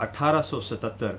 1877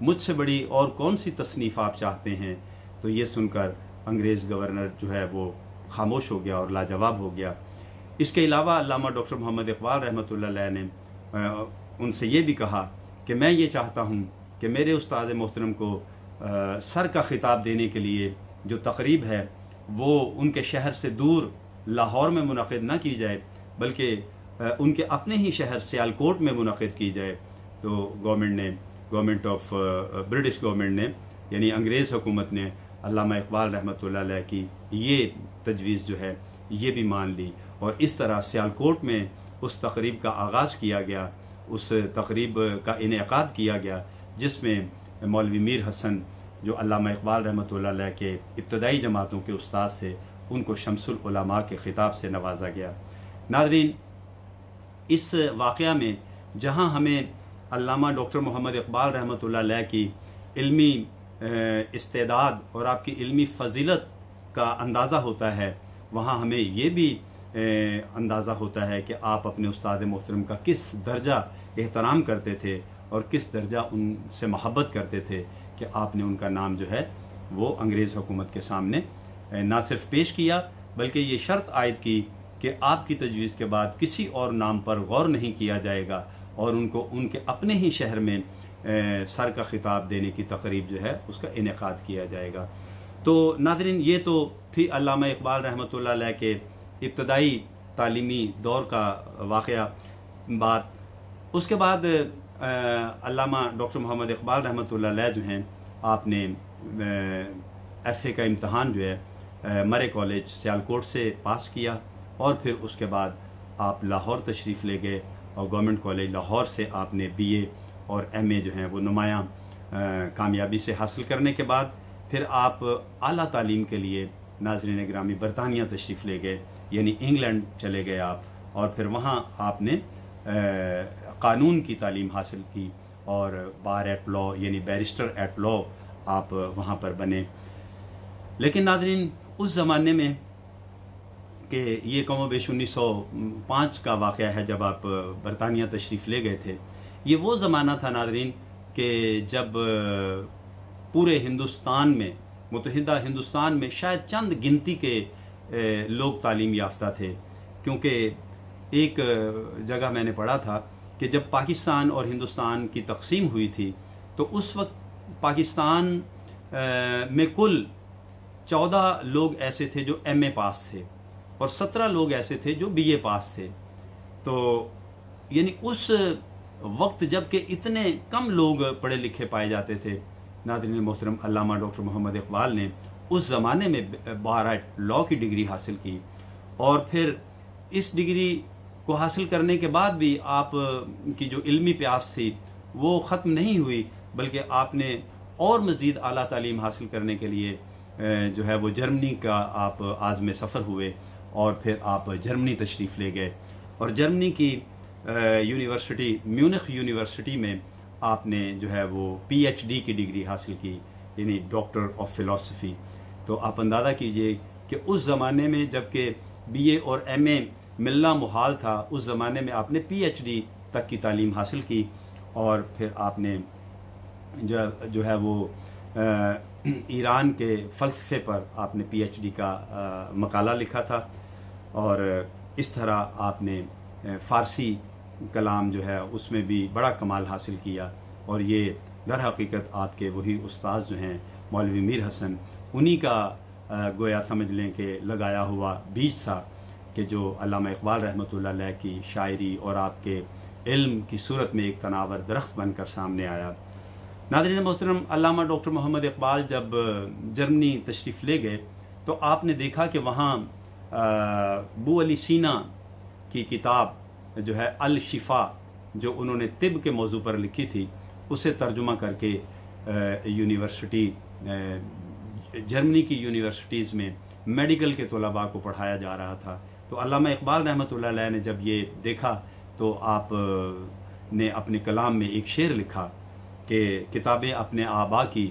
مجھ سے بڑی اور کون سی تصنیف آپ چاہتے ہیں؟ تو یہ سن کر انگریز گورنر جو ہے وہ خاموش ہو گیا اور لاجواب ہو گیا۔ اس کے علاوہ علامہ ڈاکٹر محمد اقبال رحمۃ اللہ علیہ نے ان سے یہ بھی کہا کہ میں یہ چاہتا ہوں کہ میرے استاد محترم کو سر کا خطاب دینے کے لیے جو تقریب ہے وہ ان کے شہر سے دور لاہور میں منعقد نہ کی جائے، بلکہ ان کے اپنے ہی شہر سیالکوٹ میں منعقد کی جائے۔ تو گورنمنٹ آف برٹش گورنمنٹ نے یعنی انگریز حکومت نے علامہ اقبال رحمۃ اللہ علیہ کی یہ تجویز جو ہے یہ بھی مان لی، اور اس طرح سیالکوٹ میں اس تقریب کا آغاز کیا گیا، اس تقریب کا انعقاد کیا گیا جس میں مولوی میر حسن جو علامہ اقبال رحمۃ اللہ علیہ کے ابتدائی جماعتوں کے استاد تھے ان کو شمس العلماء کے خطاب سے نوازا گیا۔ ناظرین، اس واقعہ میں جہاں ہمیں علامہ ڈاکٹر محمد اقبال رحمۃ اللہ علیہ کی علمی استعداد اور آپ کی علمی فضیلت کا اندازہ ہوتا ہے، وہاں ہمیں یہ بھی اندازہ ہوتا ہے کہ آپ اپنے استاد محترم کا کس درجہ احترام کرتے تھے اور کس درجہ ان سے محبت کرتے تھے کہ آپ نے ان کا نام جو ہے وہ انگریز حکومت کے سامنے نہ صرف پیش کیا بلکہ یہ شرط عائد کی کہ آپ کی تجویز کے بعد کسی اور نام پر غور نہیں کیا جائے گا اور ان کو ان کے اپنے ہی شہر میں سر کا خطاب دینے کی تقریب جو ہے اس کا انعقاد کیا جائے گا۔ تو ناظرین، یہ تو تھی علامہ اقبال رحمۃ اللہ علیہ کے ابتدائی تعلیمی دور کا واقعہ بات۔ اس کے بعد علامہ ڈاکٹر محمد اقبال رحمۃ اللہ علیہ جو ہیں آپ نے ایف اے کا امتحان جو ہے مرے کالج سیالکوٹ سے پاس کیا، اور پھر اس کے بعد آپ لاہور تشریف لے گئے اور گورنمنٹ کالج لاہور سے آپ نے بی اے اور ایم اے جو ہیں وہ نمایاں کامیابی سے حاصل کرنے کے بعد پھر آپ اعلیٰ تعلیم کے لیے ناظرین گرامی برطانیہ تشریف لے گئے، یعنی انگلینڈ چلے گئے آپ، اور پھر وہاں آپ نے قانون کی تعلیم حاصل کی اور بار ایٹ لا یعنی بیرسٹر ایٹ لا آپ وہاں پر بنے۔ لیکن ناظرین، اس زمانے میں کہ یہ کم و بیش 1905 کا واقعہ ہے جب آپ برطانیہ تشریف لے گئے تھے، یہ وہ زمانہ تھا ناظرین کہ جب پورے ہندوستان میں متحدہ ہندوستان میں شاید چند گنتی کے لوگ تعلیم یافتہ تھے، کیونکہ ایک جگہ میں نے پڑھا تھا کہ جب پاکستان اور ہندوستان کی تقسیم ہوئی تھی تو اس وقت پاکستان میں کل 14 لوگ ایسے تھے جو ایم اے پاس تھے اور 17 لوگ ایسے تھے جو بی اے پاس تھے۔ تو یعنی اس وقت جب کہ اتنے کم لوگ پڑھے لکھے پائے جاتے تھے، ناظرین محترم، علامہ ڈاکٹر محمد اقبال نے اس زمانے میں بار ایٹ لا کی ڈگری حاصل کی، اور پھر اس ڈگری کو حاصل کرنے کے بعد بھی آپ کی جو علمی پیاس تھی وہ ختم نہیں ہوئی، بلکہ آپ نے اور مزید اعلیٰ تعلیم حاصل کرنے کے لیے جو ہے وہ جرمنی کا آپ عازم سفر ہوئے، اور پھر آپ جرمنی تشریف لے گئے، اور جرمنی کی یونیورسٹی میونخ یونیورسٹی میں آپ نے جو ہے وہ پی ایچ ڈی کی ڈگری حاصل کی، یعنی ڈاکٹر آف فلاسفی۔ تو آپ اندازہ کیجئے کہ اس زمانے میں جب کہ بی اے اور ایم اے ملنا محال تھا، اس زمانے میں آپ نے پی ایچ ڈی تک کی تعلیم حاصل کی، اور پھر آپ نے جو ہے وہ ایران کے فلسفے پر آپ نے پی ایچ ڈی کا مقالہ لکھا تھا، اور اس طرح آپ نے فارسی کلام جو ہے اس میں بھی بڑا کمال حاصل کیا، اور یہ در حقیقت آپ کے وہی استاد جو ہیں مولوی میر حسن، انہی کا گویا سمجھ لیں کہ لگایا ہوا بیج تھا کہ جو علامہ اقبال رحمۃ اللہ علیہ کی شاعری اور آپ کے علم کی صورت میں ایک تناور درخت بن کر سامنے آیا۔ ناظرین محترم، علامہ ڈاکٹر محمد اقبال جب جرمنی تشریف لے گئے تو آپ نے دیکھا کہ وہاں بو علی سینا کی کتاب جو ہے الشفا، جو انہوں نے طب کے موضوع پر لکھی تھی، اسے ترجمہ کر کے یونیورسٹی جرمنی کی یونیورسٹیز میں میڈیکل کے طلباء کو پڑھایا جا رہا تھا۔ تو علامہ اقبال رحمۃ اللہ علیہ نے جب یہ دیکھا تو آپ نے اپنے کلام میں ایک شعر لکھا کہ کتابیں اپنے آبا کی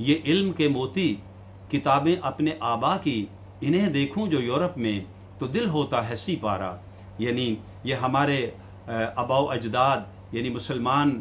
یہ علم کے موتی، کتابیں اپنے آبا کی انہیں دیکھوں جو یورپ میں تو دل ہوتا ہے سی پارا۔ یعنی یہ ہمارے آباء و اجداد یعنی مسلمان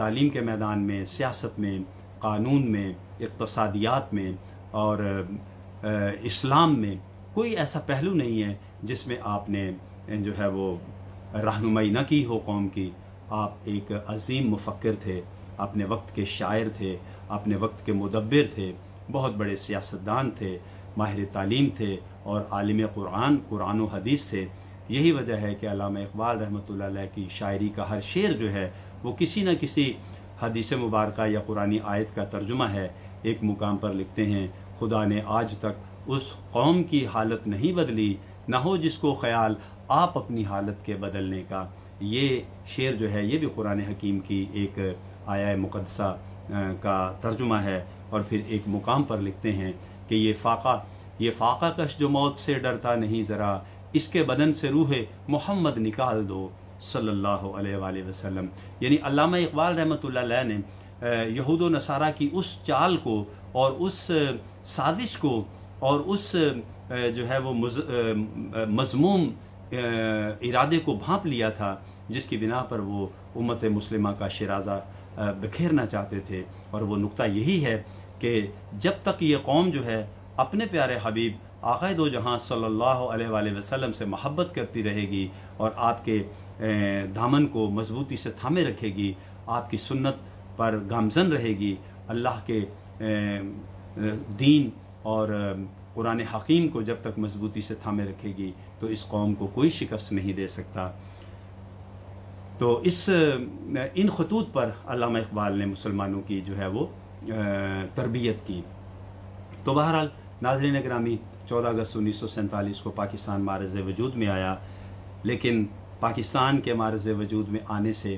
تعلیم کے میدان میں، سیاست میں، قانون میں، اقتصادیات میں اور اسلام میں کوئی ایسا پہلو نہیں ہے جس میں آپ نے جو ہے وہ رہنمائی نہ کی ہو قوم کی۔ آپ ایک عظیم مفکر تھے، اپنے وقت کے شاعر تھے، اپنے وقت کے مدبر تھے، بہت بڑے سیاستدان تھے، ماہر تعلیم تھے اور عالم قرآن و حدیث تھے۔ یہی وجہ ہے کہ علامہ اقبال رحمۃ اللہ علیہ کی شاعری کا ہر شعر جو ہے وہ کسی نہ کسی حدیث مبارکہ یا قرآنی آیت کا ترجمہ ہے۔ ایک مقام پر لکھتے ہیں، خدا نے آج تک اس قوم کی حالت نہیں بدلی، نہ ہو جس کو خیال آپ اپنی حالت کے بدلنے کا۔ یہ شعر جو ہے یہ بھی قرآن حکیم کی ایک آیہ مقدسہ کا ترجمہ ہے۔ اور پھر ایک مقام پر لکھتے ہیں کہ یہ فاقہ کش جو موت سے ڈرتا نہیں ذرا، اس کے بدن سے روح محمد نکال دو صلی اللہ علیہ وآلہ وسلم۔ یعنی علامہ اقبال رحمۃ اللہ علیہ نے یہود و نصارہ کی اس چال کو اور اس سازش کو اور اس جو ہے وہ مذموم ارادے کو بھانپ لیا تھا، جس کی بنا پر وہ امت مسلمہ کا شیرازہ بکھیرنا چاہتے تھے۔ اور وہ نقطہ یہی ہے کہ جب تک یہ قوم جو ہے اپنے پیارے حبیب آقائے دو جہاں صلی اللہ علیہ وآلہ وسلم سے محبت کرتی رہے گی اور آپ کے دامن کو مضبوطی سے تھامے رکھے گی، آپ کی سنت پر گامزن رہے گی، اللہ کے دین اور قرآن حکیم کو جب تک مضبوطی سے تھامے رکھے گی تو اس قوم کو کوئی شکست نہیں دے سکتا۔ تو ان خطوط پر علامہ اقبال نے مسلمانوں کی جو ہے وہ تربیت کی۔ تو بہرحال ناظرین گرامی، 14 اگست 1947 کو پاکستان معرض وجود میں آیا، لیکن پاکستان کے معرض وجود میں آنے سے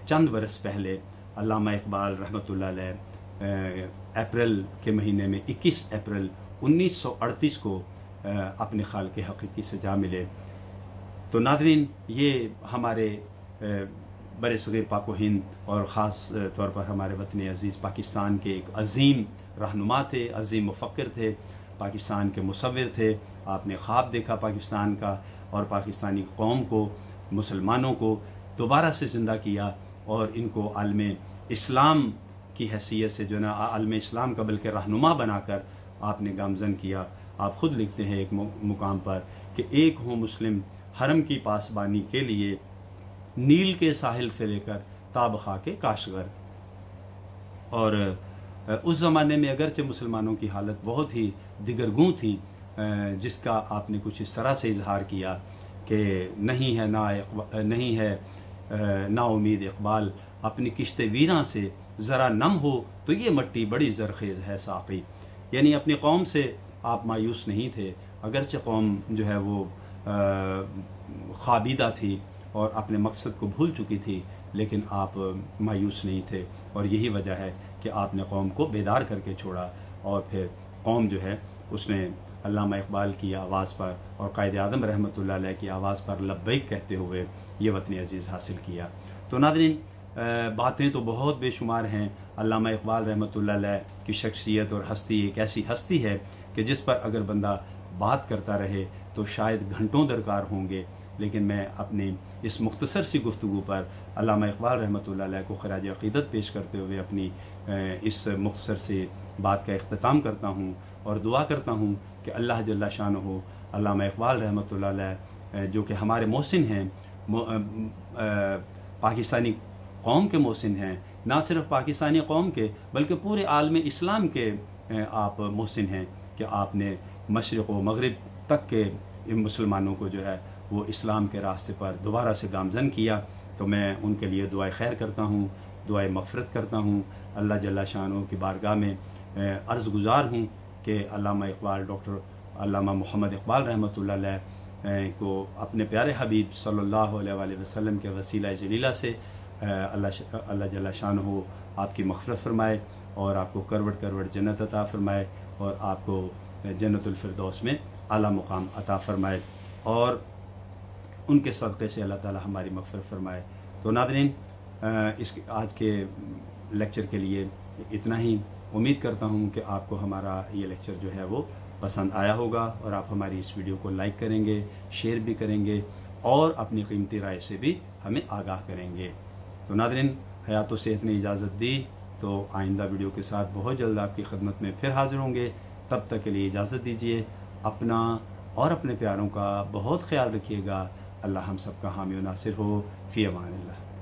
چند برس پہلے علامہ اقبال رحمۃ اللہ علیہ اپریل کے مہینے میں 21 اپریل 1938 کو اپنے خالق حقیقی سے جا ملے۔ تو ناظرین، یہ ہمارے بر صغیر پاک و ہند اور خاص طور پر ہمارے وطن عزیز پاکستان کے ایک عظیم رہنما تھے، عظیم مفکر تھے، پاکستان کے مصور تھے۔ آپ نے خواب دیکھا پاکستان کا اور پاکستانی قوم کو، مسلمانوں کو دوبارہ سے زندہ کیا اور ان کو عالم اسلام کی حیثیت سے جو نا عالم اسلام کا بلکہ رہنما بنا کر آپ نے گامزن کیا۔ آپ خود لکھتے ہیں ایک مقام پر کہ ایک ہوں مسلم حرم کی پاسبانی کے لیے، نیل کے ساحل سے لے کر تاب خاک کاشغر۔ اور اس زمانے میں اگرچہ مسلمانوں کی حالت بہت ہی دگرگوں تھی، جس کا آپ نے کچھ اس طرح سے اظہار کیا کہ نہیں ہے نا امید اقبال، اپنی کشت ویراں سے ذرا نم ہو تو یہ مٹی بڑی زرخیز ہے ساقی۔ یعنی اپنی قوم سے آپ مایوس نہیں تھے، اگرچہ قوم جو ہے وہ خوابیدہ تھی اور اپنے مقصد کو بھول چکی تھی، لیکن آپ مایوس نہیں تھے۔ اور یہی وجہ ہے کہ آپ نے قوم کو بیدار کر کے چھوڑا، اور پھر قوم جو ہے اس نے علامہ اقبال کی آواز پر اور قائد اعظم رحمۃ اللہ علیہ کی آواز پر لبیک کہتے ہوئے یہ وطن عزیز حاصل کیا۔ تو ناظرین، باتیں تو بہت بے شمار ہیں۔ علامہ اقبال رحمۃ اللہ علیہ کی شخصیت اور ہستی ایک ایسی ہستی ہے کہ جس پر اگر بندہ بات کرتا رہے تو شاید گھنٹوں درکار ہوں گے، لیکن میں اپنی اس مختصر سی گفتگو پر علامہ اقبال رحمۃ اللہ علیہ کو خراج عقیدت پیش کرتے ہوئے اپنی اس مختصر سی بات کا اختتام کرتا ہوں اور دعا کرتا ہوں کہ اللہ جل شانہ علامہ اقبال رحمۃ اللہ علیہ جو کہ ہمارے محسن ہیں، پاکستانی قوم کے محسن ہیں، نہ صرف پاکستانی قوم کے بلکہ پورے عالم اسلام کے آپ محسن ہیں کہ آپ نے مشرق و مغرب تک کے مسلمانوں کو جو ہے وہ اسلام کے راستے پر دوبارہ سے گامزن کیا۔ تو میں ان کے لیے دعائے خیر کرتا ہوں، دعائے مغفرت کرتا ہوں، اللہ جل شانہ کی بارگاہ میں عرض گزار ہوں کہ علامہ اقبال ڈاکٹر علامہ محمد اقبال رحمۃ اللہ علیہ کو اپنے پیارے حبیب صلی اللہ علیہ وآلہ وسلم کے وسیلہ جلیلہ سے اللہ جل شانہ آپ کی مغفرت فرمائے اور آپ کو کروٹ کروٹ جنت عطا فرمائے اور آپ کو جنت الفردوس میں اعلیٰ مقام عطا فرمائے اور ان کے صدقے سے اللہ تعالی ہماری مغفرت فرمائے۔ تو ناظرین، آج کے لیکچر کے لیے اتنا ہی۔ امید کرتا ہوں کہ آپ کو ہمارا یہ لیکچر جو ہے وہ پسند آیا ہوگا اور آپ ہماری اس ویڈیو کو لائک کریں گے، شیئر بھی کریں گے اور اپنی قیمتی رائے سے بھی ہمیں آگاہ کریں گے۔ تو ناظرین، حیات و صحت نے اجازت دی تو آئندہ ویڈیو کے ساتھ بہت جلد آپ کی خدمت میں پھر حاضر ہوں گے. تب تک کے لیے اجازت دیجیے. اپنا اور اپنے پیاروں کا بہت خیال رکھیے گا. اللہ ہم سب کا حامی و ناصر ہو. فی امان اللہ.